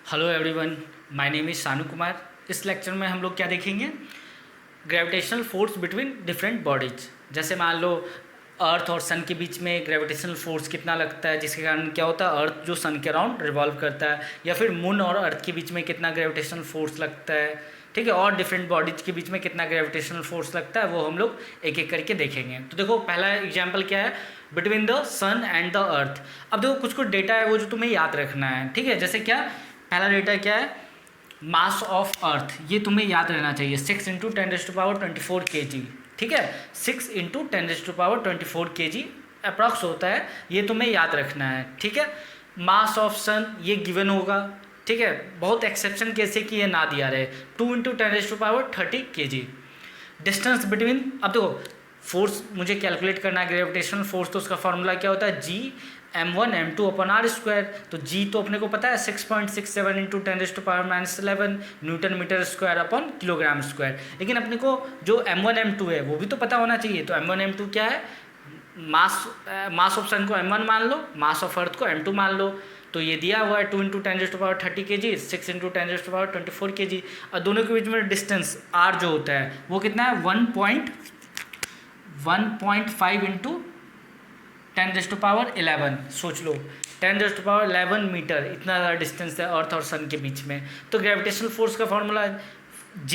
Hello everyone, my name is Shanu Kumar. इस lecture में हम लोग क्या देखेंगे? Gravitational force between different bodies. जैसे मान लो अर्थ और सन के बीच में ग्रेविटेशनल फोर्स कितना लगता है, जिसके कारण क्या होता है, अर्थ जो सन के अराउंड रिवॉल्व करता है। या फिर मून और अर्थ के बीच में कितना ग्रेविटेशनल फोर्स लगता है, ठीक है। और डिफरेंट बॉडीज के बीच में कितना ग्रेविटेशनल फोर्स लगता है, वो हम लोग एक एक करके देखेंगे। तो देखो, पहला एग्जाम्पल क्या है, between the sun and the earth. अब देखो, कुछ कुछ डेटा है वो जो तुम्हें याद रखना है, ठीक है। जैसे क्या, पहला डेटा क्या है, मास ऑफ अर्थ। ये तुम्हें याद रहना चाहिए, 6 × 10⁻24 kg, ठीक है। 6 × 10⁻24 kg अप्रॉक्स होता है, ये तुम्हें याद रखना है, ठीक है। मास ऑफ सन ये गिवन होगा, ठीक है। बहुत एक्सेप्शन कैसे कि ये ना दिया रहे, 2 × 10⁻30 kg। डिस्टेंस बिटवीन, अब देखो फोर्स मुझे कैलकुलेट करना है, ग्रेविटेशनल फोर्स, तो उसका फॉर्मूला क्या होता है, G(m1 m2 / r²). तो G तो अपने को पता है 6.67 × 10⁻11 newton metre square upon kilogram square. लेकिन अपने को जो m1 m2 है वो भी तो पता होना चाहिए। तो m1 m2 क्या है, मास ऑफ सन को m1 मान लो, मास ऑफ अर्थ को m2 मान लो। तो ये दिया हुआ है 2 × 10⁻30 kg, 6 × 10⁻24 kg। और दोनों के बीच में डिस्टेंस r जो होता है वो कितना है, 1.5 × 10⁻11। सोच लो, 10⁻11 मीटर, इतना ज़्यादा डिस्टेंस है अर्थ और सन के बीच में। तो ग्रेविटेशनल फोर्स का formula G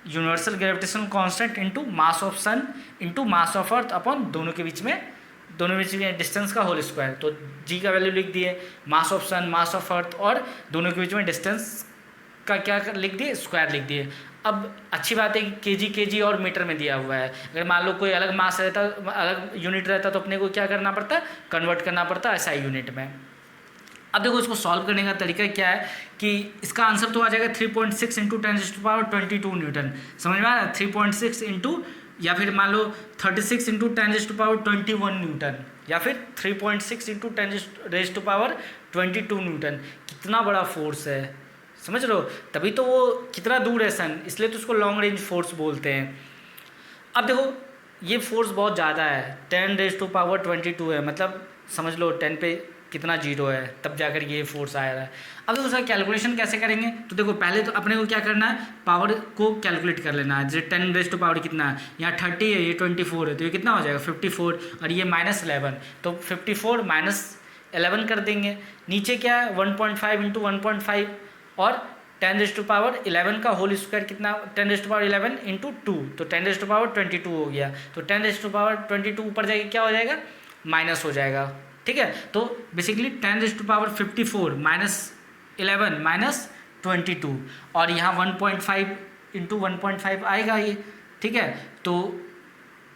universal gravitational constant into mass of sun into mass of earth upon दोनों के बीच में डिस्टेंस का होल स्क्वायर। तो G का वैल्यू लिख दिए, मास ऑफ सन, मास ऑफ अर्थ और दोनों के बीच में डिस्टेंस का क्या लिख दिए, स्क्वायर लिख दिए। अब अच्छी बात है कि केजी और मीटर में दिया हुआ है। अगर मान लो कोई अलग मास रहता, अलग यूनिट रहता, तो अपने को क्या करना पड़ता है, कन्वर्ट करना पड़ता है SI यूनिट में। अब देखो, इसको सॉल्व करने का तरीका क्या है कि इसका आंसर तो आ जाएगा 3.6 × 10⁻22 न्यूटन। समझ में आ रहा है, 3.6 इंटू, या फिर मान लो 36 × 10⁻21 न्यूटन, या फिर 3.6 × 10⁻22 न्यूटन। कितना बड़ा फोर्स है, समझ लो। तभी तो वो कितना दूर है सन, इसलिए तो उसको लॉन्ग रेंज फोर्स बोलते हैं। अब देखो, ये फोर्स बहुत ज़्यादा है, 10⁻22 है, मतलब समझ लो 10 पे कितना जीरो है, तब जाकर ये फोर्स आ रहा है। अब देखो उसका कैलकुलेशन कैसे करेंगे, तो देखो पहले तो अपने को क्या करना है, पावर को कैलकुलेट कर लेना है। जैसे 10⁻⁻ कितना है, यहाँ 30 है, ये 24 है, तो ये कितना हो जाएगा 54, और ये -11, तो 54 - 11 कर देंगे। नीचे क्या है, 1.5 × 1.5 और 10⁻11 का होल स्क्वायर कितना, 10⁻11 × 2, तो 10⁻22 हो गया। तो 10⁻22 ऊपर जाएगा क्या हो जाएगा, माइनस हो जाएगा, ठीक है। तो बेसिकली 10⁻54 - 11 - 22, और यहाँ 1.5 × 1.5 आएगा ये, ठीक है। तो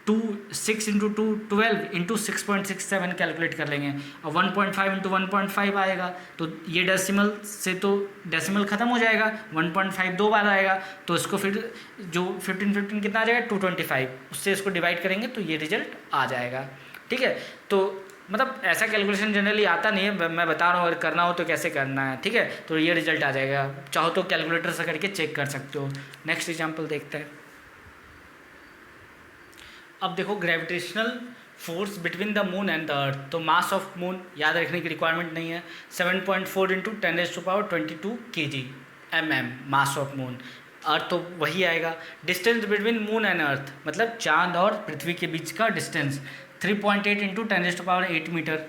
6 × 2 12 × 6.67 कैलकुलेट कर लेंगे, और 1.5 × 1.5 आएगा। तो ये डेसिमल से तो डेसिमल ख़त्म हो जाएगा, 1.5 दो बार आएगा, तो इसको फिर जो 15 कितना आ जाएगा, 225, उससे इसको डिवाइड करेंगे तो ये रिजल्ट आ जाएगा, ठीक है। तो मतलब ऐसा कैलकुलेशन जनरली आता नहीं है, मैं बता रहा हूँ, अगर करना हो तो कैसे करना है, ठीक है। तो ये रिजल्ट आ जाएगा, चाहो तो कैलकुलेटर से करके चेक कर सकते हो। नेक्स्ट एग्जाम्पल देखते हैं। अब देखो, gravitational force between the moon and the अर्थ। तो मास ऑफ मून याद रखने की रिक्वायरमेंट नहीं है, 7.4 × 10⁻22 kg mm mass of moon. Earth तो वही आएगा। Distance between moon and earth, मतलब चांद और पृथ्वी के बीच का distance, 3.8 × 10⁸ metre.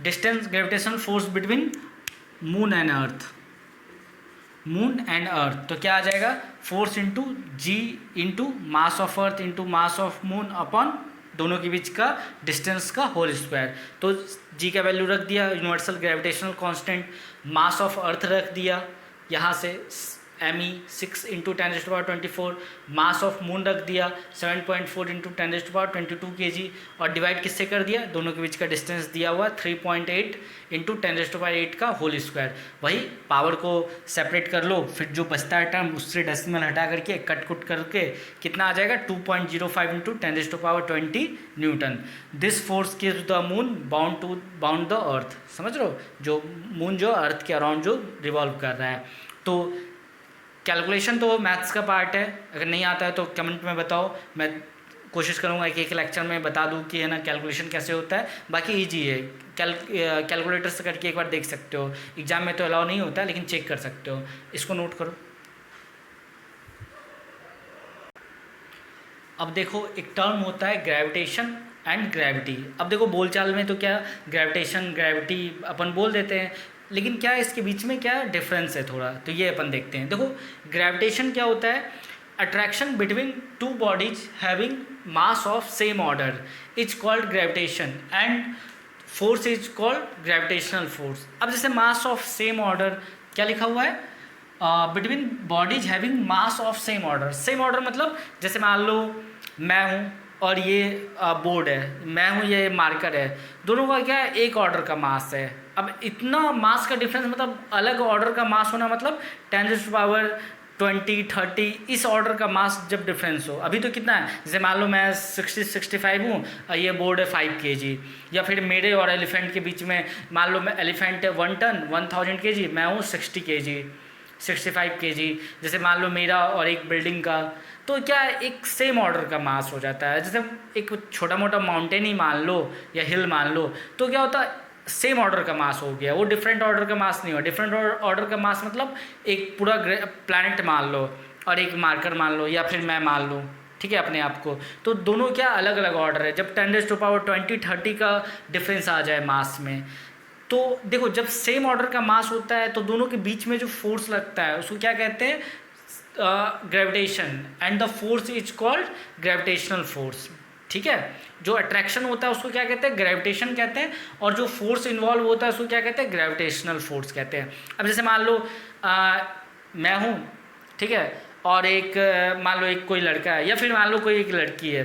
Distance gravitational force between moon and earth, तो क्या आ जाएगा, force into G into mass of earth into mass of moon upon दोनों के बीच का डिस्टेंस का होल स्क्वायर। तो G का वैल्यू रख दिया, universal gravitational constant. Mass of अर्थ रख दिया यहाँ से me 6 × 10⁻24, मास ऑफ मून रख दिया 7.4 × 10⁻22 kg, और डिवाइड किससे कर दिया, दोनों के बीच का डिस्टेंस दिया हुआ 3.8 × 10⁸ का होल स्क्वायर। वही पावर को सेपरेट कर लो, फिर जो बचता है टर्म उससे डेसिमल हटा करके कट कुट करके कितना आ जाएगा, 2.05 × 10⁻20 Newton. This force gives the moon bound the earth. समझ लो, जो मून जो अर्थ के अराउंड जो रिवॉल्व कर रहा है। तो कैलकुलेशन तो मैथ्स का पार्ट है, अगर नहीं आता है तो कमेंट में बताओ, मैं कोशिश करूँगा कि एक लेक्चर में बता दूँ कि है ना कैलकुलेशन कैसे होता है। बाकी ईजी है, कैलकुलेटर से करके एक बार देख सकते हो, एग्जाम में तो अलाउ नहीं होता लेकिन चेक कर सकते हो, इसको नोट करो। अब देखो एक टर्म होता है ग्रेविटेशन एंड ग्रेविटी। अब देखो बोलचाल में तो क्या ग्रेविटेशन ग्रेविटी अपन बोल देते हैं, लेकिन क्या इसके बीच में क्या डिफरेंस है थोड़ा, तो ये अपन देखते हैं। देखो ग्रेविटेशन क्या होता है, attraction between two bodies having mass of same order is called gravitation and force is called gravitational force. अब जैसे मास ऑफ सेम ऑर्डर क्या लिखा हुआ है, between bodies having mass of same order. Same order मतलब जैसे मान लो मैं हूँ और ये बोर्ड है, मैं हूँ ये मार्कर है, दोनों का क्या है एक ऑर्डर का मास है। अब इतना मास का डिफरेंस मतलब अलग ऑर्डर का मास होना मतलब 10⁻20 30 इस ऑर्डर का मास जब डिफरेंस हो। अभी तो कितना है, जैसे मान लो मैं 65 हूँ, ये बोर्ड है 5 kg, या फिर मेरे और एलिफेंट के बीच में मान लो मैं एलिफेंट है 1 टन 1000 kg, मैं हूँ 60 kg 65 kg, जैसे मान लो मेरा और एक बिल्डिंग का, तो क्या एक सेम ऑर्डर का मास हो जाता है। जैसे एक छोटा मोटा माउंटेन ही मान लो या हिल मान लो, तो क्या होता है सेम ऑर्डर का मास हो गया, वो डिफरेंट ऑर्डर का मास नहीं हुआ। डिफरेंट ऑर्डर का मास मतलब एक पूरा प्लैनेट मान लो और एक मार्कर मान लो या फिर मैं मान लूँ, ठीक है, अपने आप को, तो दोनों क्या अलग अलग ऑर्डर है। जब 10⁻20 30 का डिफरेंस आ जाए मास में, तो देखो जब सेम ऑर्डर का मास होता है तो दोनों के बीच में जो फोर्स लगता है उसको क्या कहते हैं, gravitation, and the force is called gravitational force. ठीक है, जो अट्रैक्शन होता है उसको क्या कहते हैं, ग्रेविटेशन कहते हैं, और जो फोर्स इन्वॉल्व होता है उसको क्या कहते हैं, ग्रेविटेशनल फोर्स कहते हैं। अब जैसे मान लो मैं हूँ, ठीक है, और एक मान लो एक कोई लड़का है या फिर मान लो कोई एक लड़की है,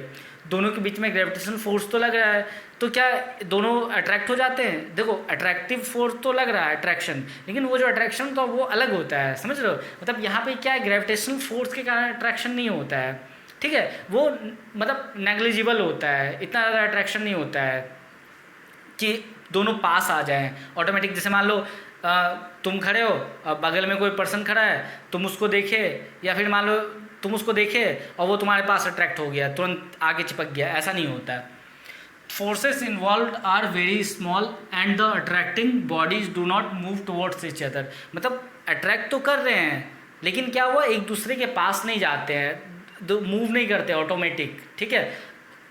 दोनों के बीच में ग्रेविटेशनल फोर्स तो लग रहा है, तो क्या दोनों अट्रैक्ट हो जाते हैं। देखो अट्रैक्टिव फोर्स तो लग रहा है अट्रैक्शन, लेकिन वो जो अट्रैक्शन तो वो अलग होता है, समझ रहे हो। मतलब यहाँ पे क्या है, ग्रेविटेशनल फोर्स के कारण अट्रैक्शन नहीं होता है, ठीक है, वो मतलब नेग्लिजिबल होता है, इतना ज़्यादा अट्रैक्शन नहीं होता है कि दोनों पास आ जाएं ऑटोमेटिक। जैसे मान लो तुम खड़े हो, बगल में कोई पर्सन खड़ा है, तुम उसको देखे, या फिर मान लो तुम उसको देखे और वो तुम्हारे पास अट्रैक्ट हो गया, तुरंत आगे चिपक गया, ऐसा नहीं होता है। Forces involve are very small and the attracting bodies do not move towards each other. मतलब अट्रैक्ट तो कर रहे हैं लेकिन क्या हुआ, एक दूसरे के पास नहीं जाते हैं, मूव नहीं करते ऑटोमेटिक, ठीक है,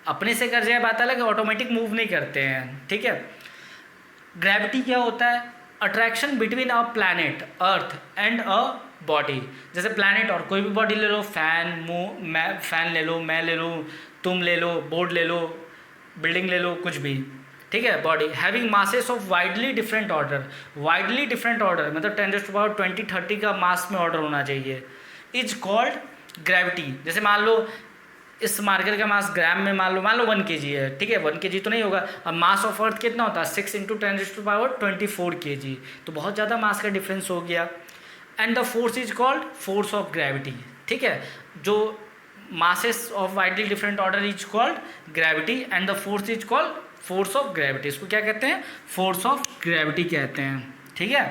अपने से कर जाए बात अलग है, ऑटोमेटिक मूव नहीं करते हैं, ठीक है। ग्रेविटी क्या होता है, attraction between a planet earth and a body. जैसे प्लैनेट और कोई भी बॉडी ले लो, फैन ले लो, मैं ले लूँ, तुम ले लो, बोर्ड ले लो, बिल्डिंग ले लो, कुछ भी, ठीक है, body having masses of widely different order. Widely different order मतलब 10⁻20 30 का मास में ऑर्डर होना चाहिए, इज कॉल्ड ग्रेविटी। जैसे मान लो इस मार्कर का मास ग्राम में मान लो 1 kg है, ठीक है, 1 kg तो नहीं होगा। अब मास ऑफ अर्थ कितना होता है, 6 × 10⁻24 kg, तो बहुत ज़्यादा मास का डिफरेंस हो गया। And the force is called force of gravity, ठीक है, जो masses of widely different order is called gravity and the force is called force of gravity. इसको क्या कहते हैं, फोर्स ऑफ ग्रेविटी कहते हैं, ठीक है।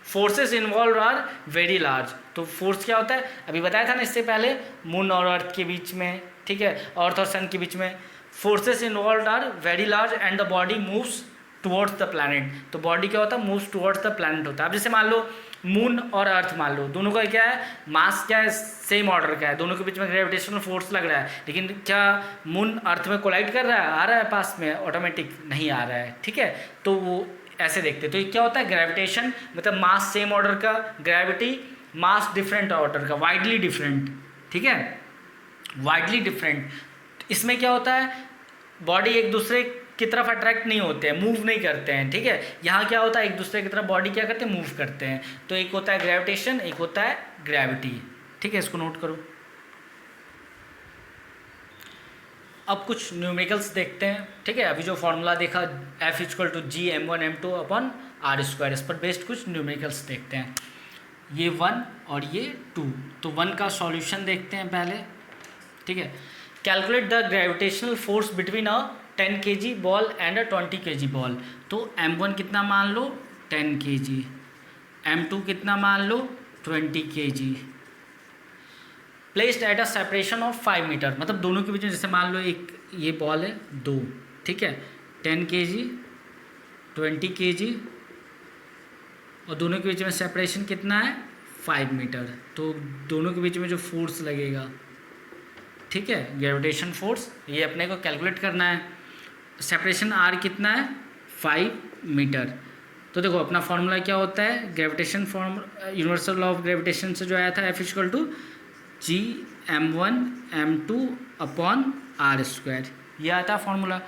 Forces involve are very large. तो फोर्स क्या होता है, अभी बताया था ना इससे पहले, मून और अर्थ के बीच में, ठीक है, अर्थ और सन के बीच में। Forces involve are very large and the body moves towards the planet. तो बॉडी क्या होता है, मूव्स टुवर्ड्स द प्लैनेट होता है। अब जैसे मान लो मून और अर्थ मान लो, दोनों का क्या है, मास क्या है, सेम ऑर्डर का है, दोनों के बीच में ग्रेविटेशनल फोर्स लग रहा है, लेकिन क्या मून अर्थ में कोलाइड कर रहा है, आ रहा है पास में, ऑटोमेटिक नहीं आ रहा है, ठीक है। तो वो ऐसे देखते, तो ये क्या होता है, ग्रेविटेशन मतलब मास सेम ऑर्डर का, ग्रेविटी मास डिफरेंट ऑर्डर का, वाइडली डिफरेंट, ठीक है, वाइडली डिफरेंट। इसमें क्या होता है, बॉडी एक दूसरे की तरफ अट्रैक्ट नहीं होते हैं, मूव नहीं करते हैं, ठीक है। यहाँ क्या होता है, एक दूसरे की तरफ बॉडी क्या करते हैं, मूव करते हैं। तो एक होता है ग्रेविटेशन, एक होता है ग्रेविटी, ठीक है, इसको नोट करो। अब कुछ न्यूमेरिकल्स देखते हैं, ठीक है। अभी जो फॉर्मूला देखा F = G m1m2/r², इस पर बेस्ड कुछ न्यूमेरिकल्स देखते हैं। ये 1 और ये 2, तो 1 का सॉल्यूशन देखते हैं पहले, ठीक है। Calculate the gravitational force between a 10 kg ball and a 20 kg ball. तो m1 कितना मान लो, 10 kg, m2 कितना मान लो, 20 kg, placed at a separation of 5 metre. मतलब दोनों के बीच में, जैसे मान लो एक ये बॉल है 2, ठीक है, 10 kg 20 kg और दोनों के बीच में सेपरेशन कितना है 5 मीटर। तो दोनों के बीच में जो फोर्स लगेगा, ठीक है, ग्रेविटेशन फोर्स, ये अपने को कैलकुलेट करना है। सेपरेशन आर कितना है 5 मीटर। तो देखो अपना फॉर्मूला क्या होता है, gravitation universal law of gravitation से जो आया था F equal to G m1m2/r², ये आता है फॉर्मूला।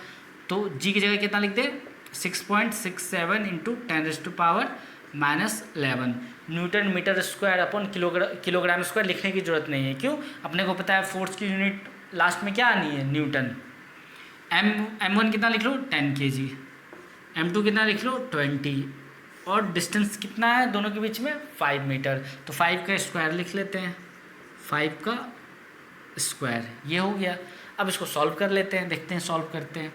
तो G की जगह कितना लिख दे 6.67 into 10⁻⁻11 newton metre square upon kilogram square लिखने की जरूरत नहीं है। क्यों, अपने को पता है फोर्स की यूनिट लास्ट में क्या आनी है, न्यूटन। m1 कितना लिख लो 10 kg, m2 कितना लिख लो 20, और डिस्टेंस कितना है दोनों के बीच में 5 मीटर। तो 5 का स्क्वायर लिख लेते हैं, 5 का स्क्वायर, ये हो गया। अब इसको सॉल्व कर लेते हैं, देखते हैं सॉल्व करते हैं।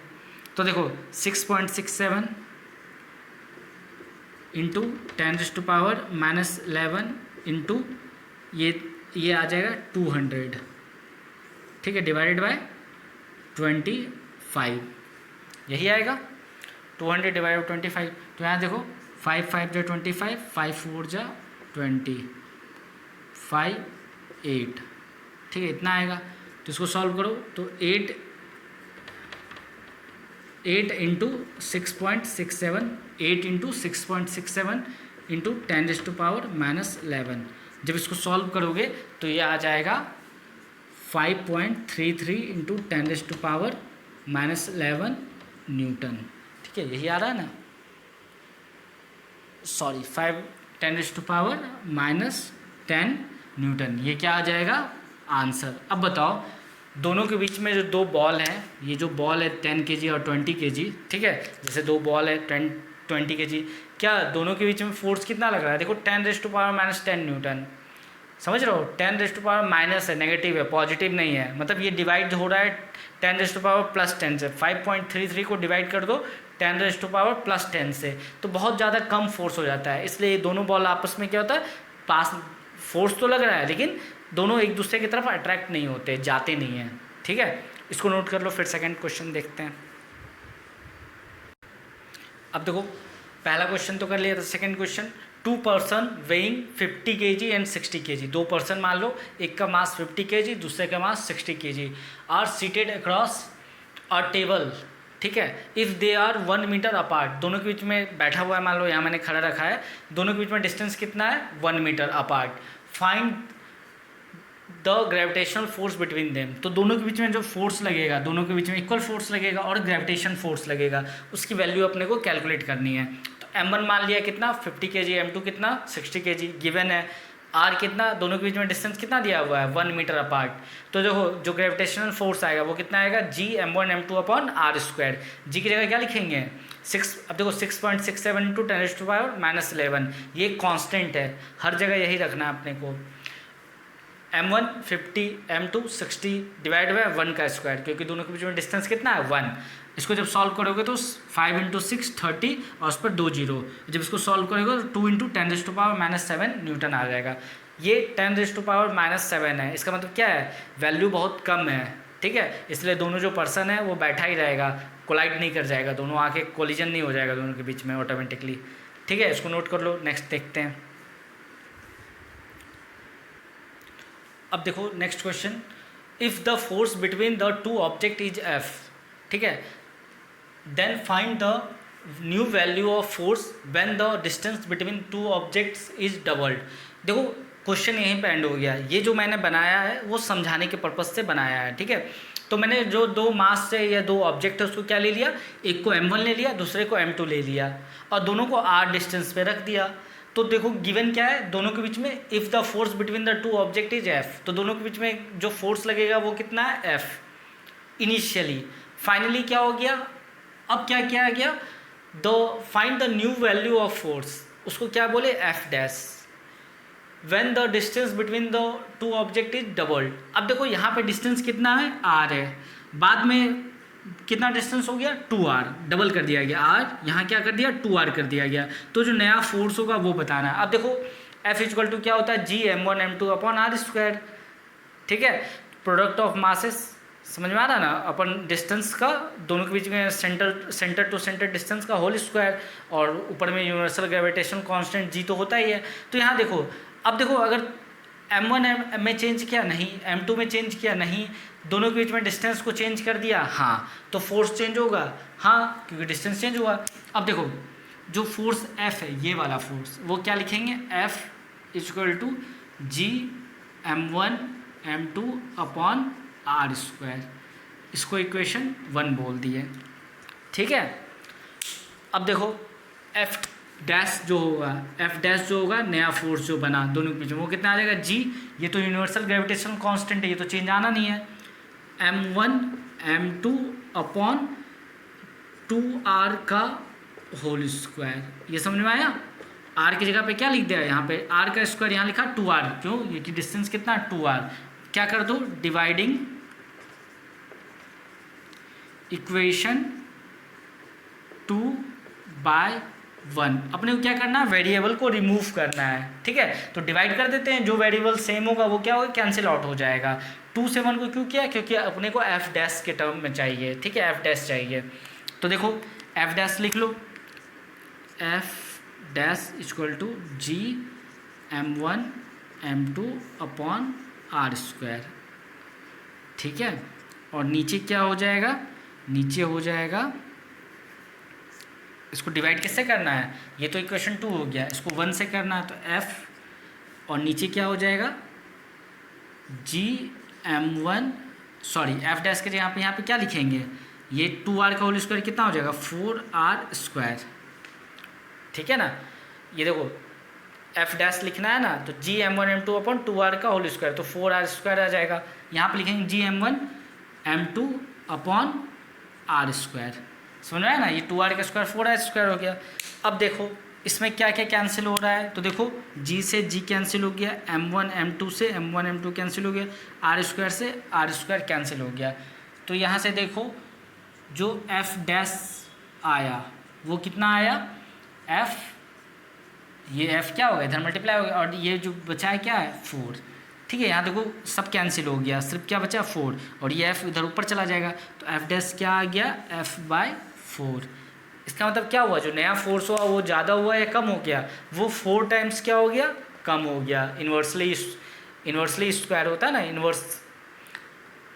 तो देखो 6.67 इंटू 10⁻⁻11 इंटू ये आ जाएगा 200, ठीक है, डिवाइडेड बाय 25, यही आएगा 200 डिवाइड बाई 25। तो यहाँ देखो 5 5 जा 25, 5 4 जा 20, 5 8, ठीक है, इतना आएगा। तो इसको सॉल्व करो तो 8 इंटू 6.67, 8 इंटू 6.67 इंटू 10⁻⁻11, जब इसको सॉल्व करोगे तो ये आ जाएगा 5.33 इंटू 10⁻⁻11 न्यूटन, ठीक है, यही आ रहा है ना, सॉरी 5 10⁻⁻10 न्यूटन, ये क्या आ जाएगा आंसर। अब बताओ दोनों के बीच में जो दो बॉल हैं, ये जो बॉल है 10 kg और 20 kg, ठीक है, जैसे दो बॉल है 20 kg, क्या दोनों के बीच में फोर्स कितना लग रहा है, देखो 10⁻⁻10 न्यूटन, समझ रहे हो, 10⁻⁻ माइनस है, नेगेटिव है, पॉजिटिव नहीं है, मतलब ये डिवाइड हो रहा है 10⁻+10 से। 5.33 को डिवाइड कर दो 10⁻+10 से, तो बहुत ज़्यादा कम फोर्स हो जाता है। इसलिए ये दोनों बॉल आपस में क्या होता है, पास फोर्स तो लग रहा है लेकिन दोनों एक दूसरे की तरफ अट्रैक्ट नहीं होते, जाते नहीं हैं, ठीक है, इसको नोट कर लो। फिर सेकंड क्वेश्चन देखते हैं। अब देखो पहला क्वेश्चन तो कर लिया था, second question, 2 person weighing 50 kg and 60 kg, 2 person मान लो, एक का मास 50 kg, दूसरे का mass 60 kg, are seated across a table, ठीक है, if they are 1 metre apart, दोनों के बीच में बैठा हुआ है, मान लो यहाँ मैंने खड़ा रखा है, दोनों के बीच में डिस्टेंस कितना है 1 metre apart, find the gravitational force between them. तो दोनों के बीच में जो फोर्स लगेगा, दोनों के बीच में इक्वल फोर्स लगेगा और ग्रेविटेशन फोर्स लगेगा, उसकी वैल्यू अपने को कैलकुलेट करनी है। तो m1 मान लिया कितना 50 kg, m2 कितना 60 kg गिवन है, r कितना, दोनों के बीच में डिस्टेंस कितना दिया हुआ है 1 मीटर अपार्ट। तो देखो जो ग्रेविटेशनल फोर्स आएगा वो कितना आएगा Gm1m2/r², g की जगह क्या लिखेंगे 6, अब देखो 6.67 इंटू 10⁻⁻11, ये कांस्टेंट है, हर जगह यही रखना है अपने को। m1 50, m2 60 डिवाइड बाय 1 का स्क्वायर, क्योंकि दोनों के बीच में डिस्टेंस कितना है 1। इसको जब सॉल्व करोगे तो 5 इंटू 6 30 और उस पर 2 जीरो, जब इसको सॉल्व करोगे तो 2 इंटू 10⁻⁻7 न्यूटन आ जाएगा। ये 10⁻⁻7 है, इसका मतलब क्या है, वैल्यू बहुत कम है, ठीक है, इसलिए दोनों जो पर्सन है वो बैठा ही रहेगा, कोलाइड नहीं कर जाएगा, दोनों आके कोलिजन नहीं हो जाएगा दोनों के बीच में ऑटोमेटिकली, ठीक है, इसको नोट कर लो। नेक्स्ट देखते हैं। अब देखो next question, if the force between the two object is F, ठीक है, then find the new value of force when the distance between two objects is doubled. देखो क्वेश्चन यहीं पे एंड हो गया, ये जो मैंने बनाया है वो समझाने के पर्पज़ से बनाया है, ठीक है। तो मैंने जो दो मास से या दो ऑब्जेक्ट है उसको क्या ले लिया, एक को m1 ले लिया, दूसरे को m2 ले लिया, और दोनों को r डिस्टेंस पे रख दिया। तो देखो गिवन क्या है, दोनों के बीच में if the force between the two object is F, तो दोनों के बीच में जो फोर्स लगेगा वो कितना है F इनिशियली। फाइनली क्या हो गया, अब क्या किया गया, the find the new value of force, उसको क्या बोले F dash, when the distance between the two object is doubled. अब देखो यहाँ पे डिस्टेंस कितना है r है, बाद में कितना डिस्टेंस हो गया 2r, डबल कर दिया गया, r यहाँ क्या कर दिया 2r कर दिया गया, तो जो नया फोर्स होगा वो बताना है। अब देखो F इक्वल टू क्या होता है Gm1m2/r², ठीक है, प्रोडक्ट ऑफ मासेस समझ में आ रहा ना, अपन डिस्टेंस का दोनों के बीच में सेंटर टू सेंटर डिस्टेंस का होल स्क्वायर, और ऊपर में यूनिवर्सल ग्रेविटेशन कांस्टेंट जी तो होता ही है। तो यहाँ देखो, अब देखो अगर m1 में चेंज किया नहीं, m2 में चेंज किया नहीं, दोनों के बीच में डिस्टेंस को चेंज कर दिया, हाँ, तो फोर्स चेंज होगा, हाँ, क्योंकि डिस्टेंस चेंज हुआ। अब देखो जो फोर्स F है, ये वाला फोर्स, वो क्या लिखेंगे, F equal to G m1 m2 upon are square, इसको इक्वेशन 1 बोल दिए, ठीक है। अब देखो F डैश जो होगा नया फोर्स जो बना दोनों के बीच में, वो कितना आ जाएगा, जी, ये तो यूनिवर्सल ग्रेविटेशन कांस्टेंट है, ये तो चेंज आना नहीं है, m1 m2 अपॉन 2r का होल स्क्वायर, ये समझ में आया। r की जगह पे क्या लिख दिया, यहाँ पे r का स्क्वायर, यहाँ लिखा 2r, क्यों, ये की डिस्टेंस कितना 2r, क्या कर दो, डिवाइडिंग इक्वेशन 2/1। अपने को क्या करना है, वेरिएबल को रिमूव करना है, ठीक है। तो डिवाइड कर देते हैं, जो वेरिएबल सेम होगा वो क्या होगा, कैंसिल आउट हो जाएगा। 2 से 1 को क्यों किया, क्योंकि अपने को एफ डैश के टर्म में चाहिए, ठीक है, एफ डैश चाहिए। तो देखो एफ डैश लिख लो, F dash equal to G m1 m2 upon are square, ठीक है। और नीचे क्या हो जाएगा, नीचे हो जाएगा, इसको डिवाइड किससे करना है, ये तो इक्वेशन 2 हो गया, इसको 1 से करना है, तो f, और नीचे क्या हो जाएगा, जी m1, सॉरी एफ डैश के यहाँ पे क्या लिखेंगे, ये 2r का होल स्क्वायर कितना हो जाएगा, 4r स्क्वायर, ठीक है ना। ये देखो एफ डैश लिखना है ना, तो जी m1 m2 अपॉन 2r का होल स्क्वायर, तो 4r स्क्वायर आ जाएगा। यहाँ पे लिखेंगे जी m1 m2 upon are square, समझ रहा है ना, ये 2r का स्क्वायर 4r स्क्वायर हो गया। अब देखो इसमें क्या क्या कैंसिल हो रहा है, तो देखो g से g कैंसिल हो गया, m1 m2 से m1 m2 कैंसिल हो गया, आर स्क्वायर से आर स्क्वायर कैंसिल हो गया। तो यहाँ से देखो जो f डैश आया वो कितना आया, f, ये f क्या होगा, इधर मल्टीप्लाई हो गया, और ये जो बचा है क्या है 4, ठीक है। यहाँ देखो सब कैंसिल हो गया, सिर्फ क्या बचा 4, और ये f इधर ऊपर चला जाएगा, तो f डैश क्या आ गया, f/4। इसका मतलब क्या हुआ, जो नया फोर्स हुआ वो ज़्यादा हुआ या कम हो गया, वो 4 टाइम्स क्या हो गया, कम हो गया। इन्वर्सली स्क्वायर होता है ना, इन्वर्स,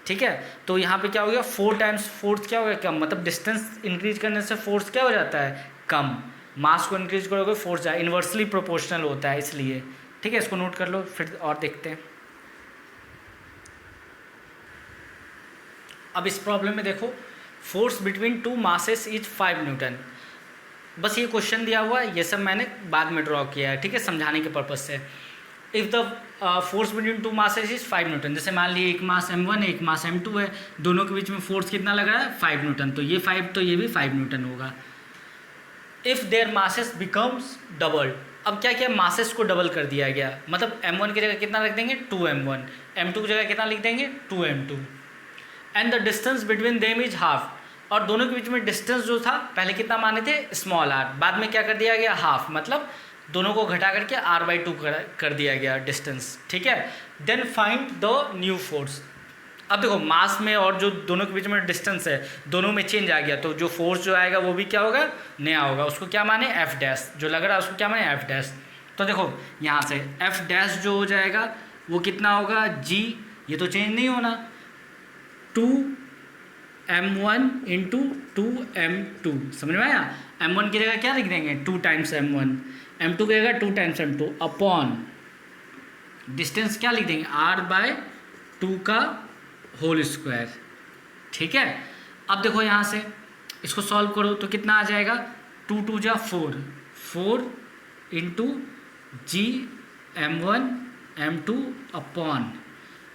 ठीक है। तो यहाँ पे क्या हो गया, 4 टाइम्स फोर्स क्या हो गया, कम, मतलब डिस्टेंस इंक्रीज करने से फोर्स क्या हो जाता है, कम। मास को इंक्रीज करोगे फोर्स इन्वर्सली प्रोपोर्शनल होता है, इसलिए, ठीक है। इसको नोट कर लो, फिर और देखते हैं। अब इस प्रॉब्लम में देखो, force between 2 masses is 5 Newton. बस ये क्वेश्चन दिया हुआ है, ये सब मैंने बाद में ड्रॉ किया है, ठीक है, समझाने के पर्पज से। If the force between 2 masses is 5 Newton, जैसे मान लीजिए एक मास m1 है, एक मास m2 है, दोनों के बीच में फोर्स कितना लग रहा है, 5 न्यूटन, तो ये 5 तो ये भी 5 न्यूटन होगा। If there masses becomes double, अब क्या किया, मासेस को डबल कर दिया गया, मतलब m1 की जगह कितना लिख देंगे 2m1, m2 की जगह कितना लिख देंगे 2m2, and the distance between them is half, और दोनों के बीच में डिस्टेंस जो था पहले कितना माने थे, स्मॉल r, बाद में क्या कर दिया गया, हाफ, मतलब दोनों को घटा करके r/2 कर दिया गया डिस्टेंस, ठीक है। Then find the new force. अब देखो मास में और जो दोनों के बीच में डिस्टेंस है, दोनों में चेंज आ गया, तो जो फोर्स जो आएगा वो भी क्या होगा, नया होगा, उसको क्या माने, एफ डैश, जो लग रहा है उसको क्या माने, एफ डैश। तो देखो यहाँ से एफ डैश जो हो जाएगा वो कितना होगा, जी, ये तो चेंज नहीं होना, 2m1 इंटू 2m2, समझ में आया। m1 की जगह क्या लिख देंगे 2 टाइम्स m1, m2 की जगह 2 टाइम्स m2 अपॉन डिस्टेंस क्या लिख देंगे r/2 का होल स्क्वायर, ठीक है। अब देखो यहाँ से इसको सॉल्व करो तो कितना आ जाएगा, 2 2 जा 4, 4 into G m1 m2 upon,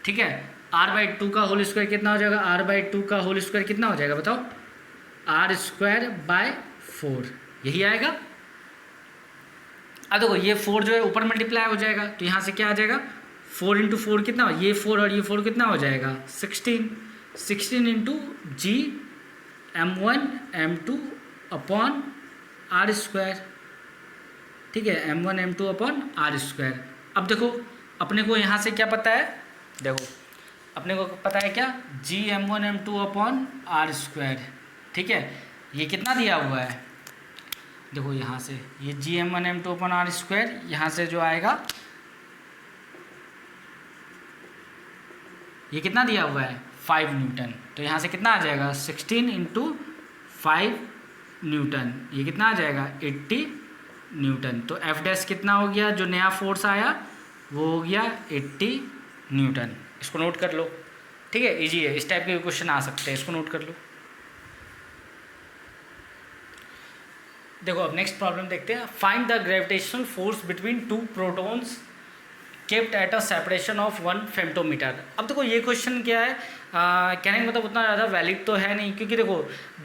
ठीक है, r/2 का होल स्क्वायर कितना हो जाएगा, r/2 का होल स्क्वायर कितना हो जाएगा बताओ, r²/4, यही आएगा। अब देखो ये 4 जो है ऊपर मल्टीप्लाई हो जाएगा, तो यहाँ से क्या आ जाएगा, 4 इंटू 4 कितना हो, ये 4 और ये 4 कितना हो जाएगा 16 into G m1 m2 upon are square, ठीक है, m1 m2 upon are square. अब देखो अपने को यहाँ से क्या पता है, देखो अपने को पता है क्या, G m1 m2 upon are square, ठीक है। ये कितना दिया हुआ है, देखो यहाँ से ये G m1 m2 upon are square, यहाँ से जो आएगा ये कितना दिया हुआ है 5 न्यूटन, तो यहाँ से कितना आ जाएगा 16 × 5 न्यूटन, ये कितना आ जाएगा 80 न्यूटन। तो एफ डैश कितना हो गया, जो नया फोर्स आया वो हो गया 80 न्यूटन। इसको नोट कर लो, ठीक है, इजी है, इस टाइप के क्वेश्चन आ सकते हैं, इसको नोट कर लो। देखो अब नेक्स्ट प्रॉब्लम देखते हैं। Find the gravitational force between two protons kept at a separation of 1 फेम्टोमीटर। अब देखो ये क्वेश्चन क्या है, कहने का मतलब उतना ज़्यादा वैलिड तो है नहीं, क्योंकि देखो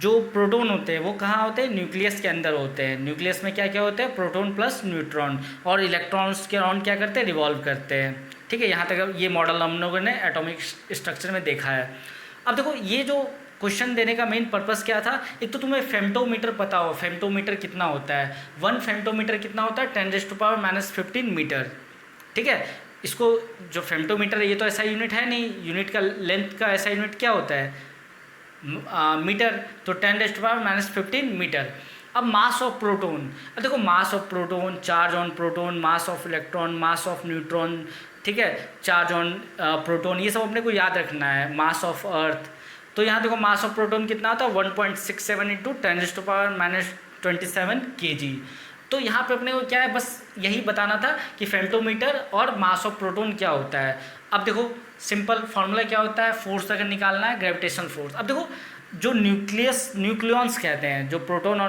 जो प्रोटॉन होते हैं वो कहाँ होते हैं, न्यूक्लियस के अंदर होते हैं। न्यूक्लियस में क्या क्या होते हैं, प्रोटॉन प्लस न्यूट्रॉन, और इलेक्ट्रॉन्स के अराउंड क्या करते हैं, रिवॉल्व करते हैं, ठीक है। यहाँ तक ये मॉडल हम लोगों ने एटॉमिक स्ट्रक्चर में देखा है। अब देखो ये जो क्वेश्चन देने का मेन पर्पस क्या था, एक तो तुम्हें फेम्टोमीटर पता हो, फेम्टोमीटर कितना होता है, 1 फेम्टोमीटर कितना होता है 10⁻⁻15 मीटर, ठीक है। इसको जो फेम्टोमीटर है ये तो ऐसा यूनिट है नहीं, यूनिट का लेंथ का ऐसा यूनिट क्या होता है मीटर, तो 10⁻⁻15 मीटर। अब मास ऑफ प्रोटॉन, अब देखो mass of proton, charge on proton, mass of electron, mass of neutron, ठीक है, चार्ज ऑन प्रोटॉन, ये सब अपने को याद रखना है। मास ऑफ अर्थ, तो यहाँ देखो मास ऑफ प्रोटॉन कितना होता है 1.67 × 10⁻⁻27 kg। तो यहाँ पे अपने को क्या है, बस यही बताना था कि फेम्टोमीटर और मास ऑफ प्रोटॉन क्या होता है। अब देखो सिंपल फॉर्मूला क्या होता है, फोर्स अगर निकालना है ग्रेविटेशनल फोर्स। अब देखो जो न्यूक्लियॉन्स कहते हैं, जो प्रोटॉन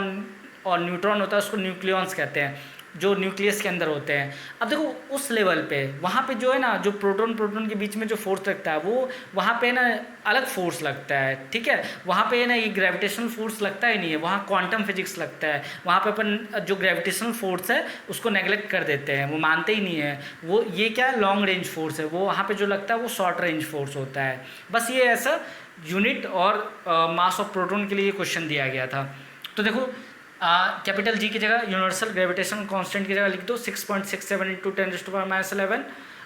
और न्यूट्रॉन होता है उसको न्यूक्लियॉन्स कहते हैं, जो न्यूक्लियस के अंदर होते हैं। अब देखो उस लेवल पे वहाँ पे जो है ना, जो प्रोटॉन के बीच में जो फोर्स लगता है वो वहाँ पे ना अलग फोर्स लगता है, ठीक है। वहाँ पे ना ये ग्रेविटेशनल फोर्स लगता ही नहीं है, वहाँ क्वांटम फिजिक्स लगता है। वहाँ पे अपन जो ग्रेविटेशनल फोर्स है उसको नेगलेक्ट कर देते हैं, वो मानते ही नहीं है। वो ये क्या है, लॉन्ग रेंज फोर्स है, वो वहाँ पर जो लगता है वो शॉर्ट रेंज फोर्स होता है। बस ये ऐसा यूनिट और मास ऑफ प्रोटॉन के लिए क्वेश्चन दिया गया था। तो देखो कैपिटल जी की जगह यूनिवर्सल ग्रेविटेशन कांस्टेंट की जगह लिख दो 6.67 × 10⁻⁻11,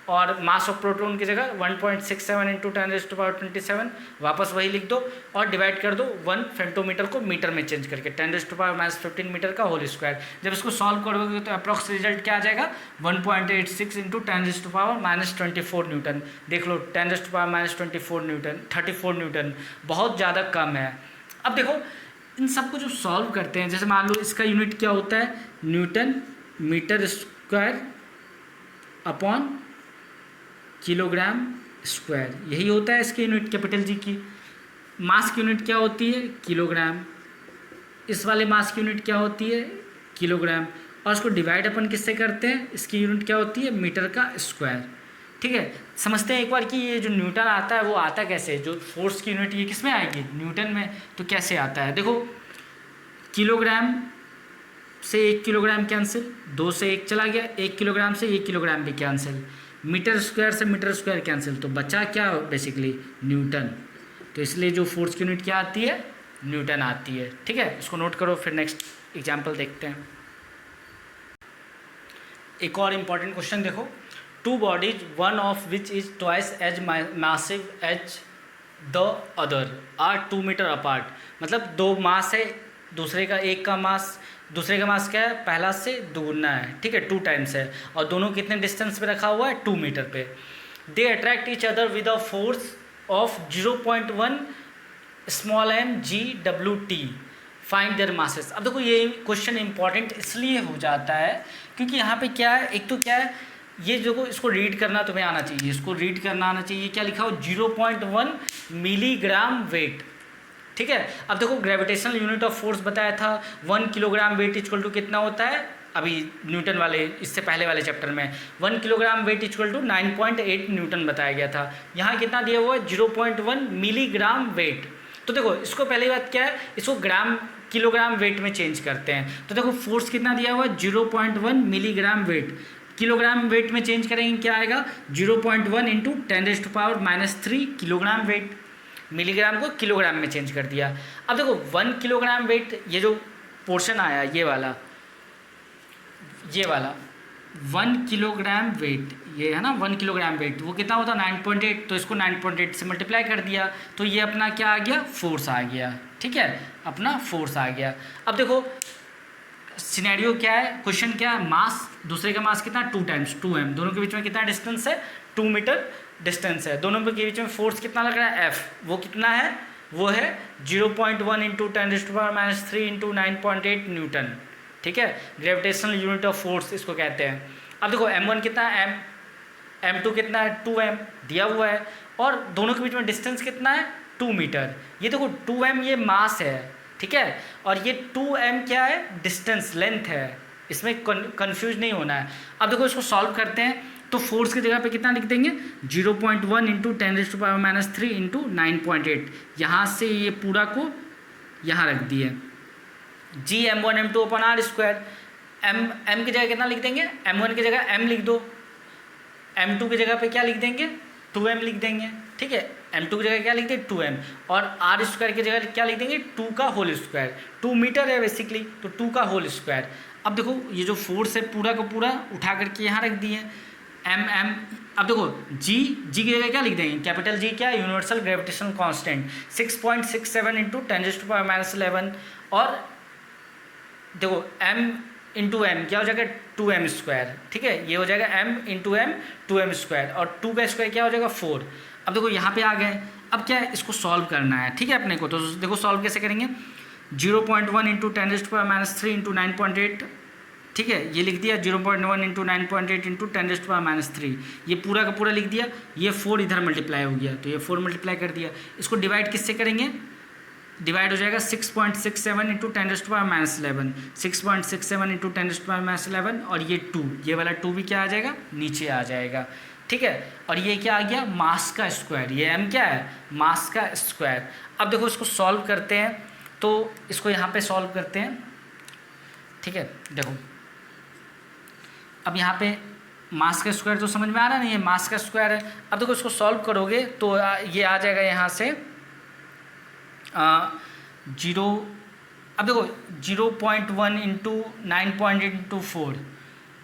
और मास ऑफ प्रोटॉन की जगह 1.67 × 10⁻27 वापस वही लिख दो, और डिवाइड कर दो 1 फेम्टोमीटर को मीटर में चेंज करके 10⁻⁻15 मीटर का होल स्क्वायर। जब इसको सॉल्व करोगे तो अप्रॉक्स रिजल्ट क्या आ जाएगा 1.86 × 10⁻24 न्यूटन। देख लो 10⁻24 न्यूटन, 34 न्यूटन, बहुत ज़्यादा कम है। अब देखो इन सब को जो सॉल्व करते हैं, जैसे मान लो इसका यूनिट क्या होता है, newton metre square upon kilogram square, यही होता है इसकी यूनिट कैपिटल जी की। मास की यूनिट क्या होती है, किलोग्राम। इस वाले मास की यूनिट क्या होती है, किलोग्राम, और इसको डिवाइड अपन किससे करते हैं, इसकी यूनिट क्या होती है, मीटर का स्क्वायर, ठीक है। समझते हैं एक बार कि ये जो न्यूटन आता है वो आता कैसे, जो फोर्स की यूनिट ये किस में आएगी, न्यूटन में, तो कैसे आता है। देखो किलोग्राम से 1 किलोग्राम कैंसिल, 2 से 1 चला गया, 1 किलोग्राम से 1 किलोग्राम भी कैंसिल, मीटर स्क्वायर से मीटर स्क्वायर कैंसिल, तो बचा क्या बेसिकली न्यूटन। तो इसलिए जो फोर्स की यूनिट क्या आती है, न्यूटन आती है, ठीक है। इसको नोट करो, फिर नेक्स्ट एग्जाम्पल देखते हैं। एक और इम्पॉर्टेंट क्वेश्चन देखो, two bodies one of which is twice as massive as the other are 2 metre apart. मतलब दो मास है, दूसरे का मास क्या है, पहला से दुगुना है, ठीक है, 2 टाइम्स है, और दोनों कितने डिस्टेंस पे रखा हुआ है, 2 मीटर पे। They attract each other with a force of 0.1 m GWT, find there masses. अब देखो ये क्वेश्चन इंपॉर्टेंट इसलिए हो जाता है क्योंकि यहाँ पे क्या है, एक तो क्या है, ये जो इसको रीड करना तुम्हें आना चाहिए, इसको रीड करना आना चाहिए। क्या लिखा हो, 0.1 मिलीग्राम वेट, ठीक है। अब देखो ग्रेविटेशनल यूनिट ऑफ फोर्स बताया था, 1 किलोग्राम वेट इक्वल टू कितना होता है, अभी न्यूटन वाले इससे पहले वाले चैप्टर में 1 kilogram weight equal to 9.8 newton बताया गया था। यहाँ कितना दिया हुआ है, 0.1 मिलीग्राम वेट। तो देखो इसको पहली बात क्या है, इसको किलोग्राम वेट में चेंज करते हैं। तो देखो फोर्स कितना दिया हुआ है, 0.1 मिलीग्राम वेट, किलोग्राम वेट में चेंज करेंगे क्या आएगा, 0.1 × 10⁻³ किलोग्राम वेट। मिलीग्राम को किलोग्राम में चेंज कर दिया। अब देखो 1 किलोग्राम वेट, ये जो पोर्शन आया ये वाला 1 किलोग्राम वेट, ये है ना 1 किलोग्राम वेट, वो कितना होता है 9.8, तो इसको 9.8 से मल्टीप्लाई कर दिया तो ये अपना क्या आ गया, फोर्स आ गया। ठीक है, अपना फोर्स आ गया। अब देखो सिनेरियो क्या है, क्वेश्चन क्या है, मास, दूसरे का मास कितना 2 टाइम्स 2m, दोनों के बीच में कितना डिस्टेंस है 2 मीटर डिस्टेंस है, दोनों के बीच में फोर्स कितना लग रहा है F, वो कितना है, वो है 0.1 इंटू 10⁻³ इंटू 9.8 न्यूटन। ठीक है, ग्रेविटेशनल यूनिट ऑफ फोर्स इसको कहते हैं। अब देखो m1 कितना है, m2 कितना है 2m दिया हुआ है, और दोनों के बीच में डिस्टेंस कितना है 2 मीटर। ये देखो 2m ये मास है, ठीक है, और ये 2m क्या है, डिस्टेंस लेंथ है, इसमें कंफ्यूज नहीं होना है। अब देखो इसको सॉल्व करते हैं, तो फोर्स की जगह पे कितना लिख देंगे 0.1 इंटू 10⁻³ इंटू 9.8, यहाँ से ये पूरा को यहाँ रख दिए, g m1 m2 अपन r स्क्वायर, m की जगह कितना लिख देंगे, m1 की जगह m लिख दो, m2 की जगह पे क्या लिख देंगे 2m लिख देंगे। ठीक है, m2 की जगह क्या लिख देंगे 2m, और r स्क्वायर की जगह क्या लिख देंगे 2 का होल स्क्वायर, 2 मीटर है बेसिकली, तो 2 का होल स्क्वायर। अब देखो ये जो फोर्स है पूरा का पूरा उठा करके यहाँ रख दिए m। अब देखो g की जगह क्या लिख देंगे, कैपिटल G क्या है, यूनिवर्सल ग्रेविटेशनल कांस्टेंट 6.67 इंटू 10⁻11, और देखो m इंटू एम क्या हो जाएगा 2m स्क्वायर। ठीक है, ये हो जाएगा m into M 2m square, और 2 का स्क्वायर क्या हो जाएगा 4। अब देखो यहाँ पे आ गए, अब क्या है इसको सॉल्व करना है। ठीक है, अपने को तो देखो सॉल्व कैसे करेंगे, 0.1 इंटू 10⁻³ इंटू 9.8, ठीक है, ये लिख दिया 0.1 इंटू 9.8 इंटू 10⁻³, ये पूरा का पूरा लिख दिया, ये 4 इधर मल्टीप्लाई हो गया, तो ये 4 मल्टीप्लाई कर दिया। इसको डिवाइड किससे करेंगे, डिवाइड हो जाएगा 6.67 इंटू 10⁻11, 6.67 इंटू 10⁻11, और ये 2, ये वाला 2 भी क्या आ जाएगा, नीचे आ जाएगा। ठीक है, और ये क्या आ गया, मास का स्क्वायर, ये m क्या है, मास का स्क्वायर। अब देखो इसको सॉल्व करते हैं, तो इसको यहाँ पे सॉल्व करते हैं। ठीक है, देखो अब यहाँ पे मास का स्क्वायर तो समझ में आ रहा है ना, ये मास का स्क्वायर है। अब देखो इसको सॉल्व करोगे तो ये आ जाएगा यहाँ से 0, अब देखो 0.1 into 9.8 into 4,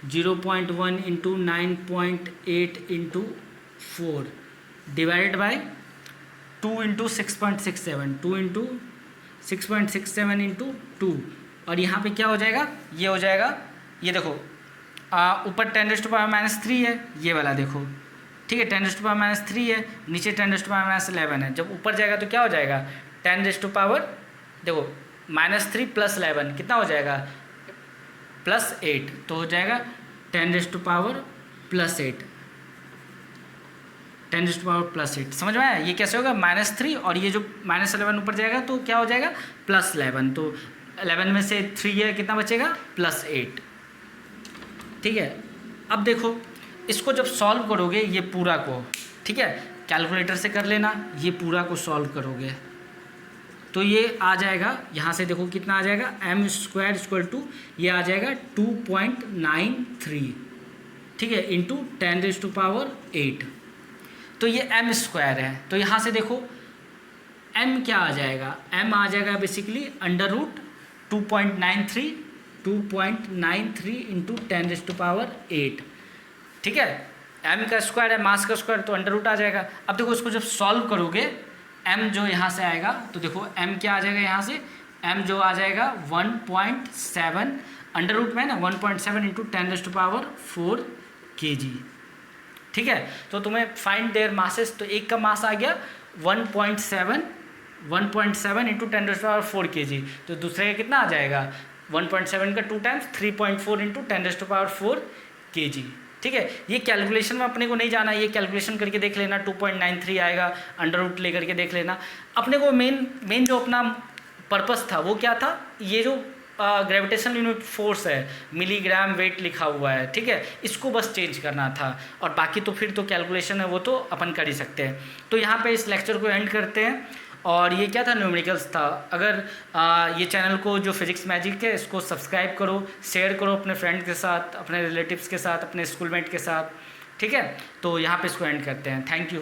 0.1 into 9.8 into 4 divided by 2 into 6.67, 2 into 6.67 into 2, और यहाँ पे क्या हो जाएगा, ये हो जाएगा, ये देखो ऊपर 10⁻³ है, ये वाला देखो, ठीक है 10⁻³ है, नीचे 10⁻11 है। जब ऊपर जाएगा तो क्या हो जाएगा 10⁻, देखो -3 + 11 कितना हो जाएगा +8, तो हो जाएगा 10⁻+8, 10⁻+8। समझ में आया, ये कैसे होगा -3, और ये जो -11 ऊपर जाएगा तो क्या हो जाएगा +11, तो 11 में से 3 है, कितना बचेगा +8। ठीक है, अब देखो इसको जब सॉल्व करोगे ये पूरा को, ठीक है, कैलकुलेटर से कर लेना, ये पूरा को सॉल्व करोगे तो ये आ जाएगा, यहाँ से देखो कितना आ जाएगा m² ये आ जाएगा 2.93, ठीक है, इंटू 10⁸, तो ये m² है। तो यहाँ से देखो m क्या आ जाएगा, m आ जाएगा बेसिकली √2.93 इंटू 10⁸, ठीक है, m का स्क्वायर है, मास का स्क्वायर, तो अंडर आ जाएगा। अब देखो इसको जब सॉल्व करोगे m जो यहाँ से आएगा, तो देखो m क्या आ जाएगा, यहाँ से m जो आ जाएगा 1.7 अंडर रूट में ना 1.7 इंटू 10⁴ kg। ठीक है, तो तुम्हें फाइंड देयर मासेस, तो एक का मास आ गया 1.7 इंटू 10⁴ kg, तो दूसरे का कितना आ जाएगा 1.7 का 2 टाइम्स 3.4 इंटू 10⁴ kg। ठीक है, ये कैलकुलेशन में अपने को नहीं जाना, ये कैलकुलेशन करके देख लेना, 2.93 आएगा, अंडर रूट ले करके देख लेना। अपने को मेन जो अपना पर्पस था वो क्या था, ये जो ग्रेविटेशनल यूनिट फोर्स है मिलीग्राम वेट लिखा हुआ है, ठीक है, इसको बस चेंज करना था, और बाकी तो फिर तो कैलकुलेशन है वो तो अपन कर ही सकते हैं। तो यहाँ पे इस लेक्चर को एंड करते हैं, और ये क्या था, न्यूमेरिकल्स था। अगर ये चैनल को जो फिजिक्स मैजिक है इसको सब्सक्राइब करो, शेयर करो अपने फ्रेंड के साथ, अपने रिलेटिव्स के साथ, अपने स्कूलमेट के साथ, ठीक है। तो यहाँ पे इसको एंड करते हैं, थैंक यू।